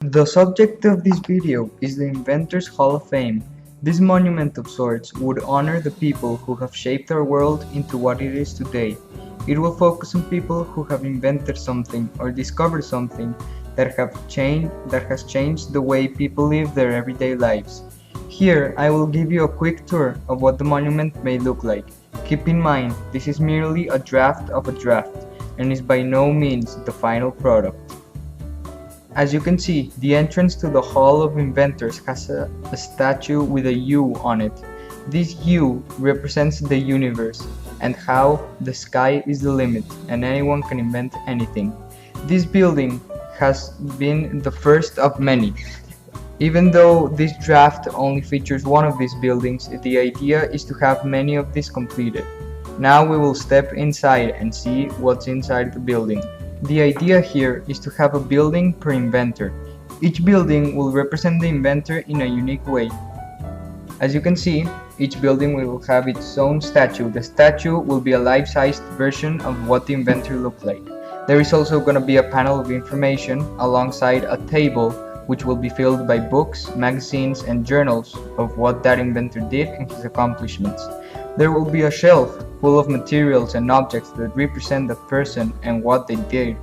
The subject of this video is the Inventors Hall of Fame. This monument of sorts would honor the people who have shaped our world into what it is today. It will focus on people who have invented something or discovered something that has changed the way people live their everyday lives. Here, I will give you a quick tour of what the monument may look like. Keep in mind, this is merely a draft of a draft and is by no means the final product. As you can see, the entrance to the Hall of Inventors has a statue with a U on it. This U represents the universe and how the sky is the limit and anyone can invent anything. This building has been the first of many. Even though this draft only features one of these buildings, the idea is to have many of these completed. Now we will step inside and see what's inside the building. The idea here is to have a building per inventor. Each building will represent the inventor in a unique way. As you can see, each building will have its own statue. The statue will be a life-sized version of what the inventor looked like. There is also going to be a panel of information alongside a table which will be filled by books, magazines, and journals of what that inventor did and his accomplishments. There will be a shelf full of materials and objects that represent the person and what they did.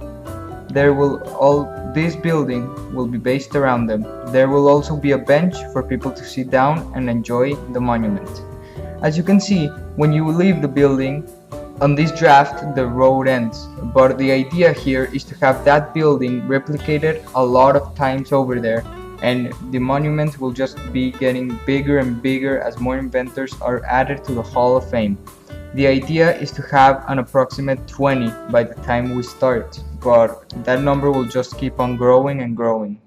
This building will be based around them. There will also be a bench for people to sit down and enjoy the monument. As you can see, when you leave the building, on this draft the road ends, but the idea here is to have that building replicated a lot of times over there, and the monument will just be getting bigger and bigger as more inventors are added to the Hall of Fame. The idea is to have an approximate 20 by the time we start, but that number will just keep on growing and growing.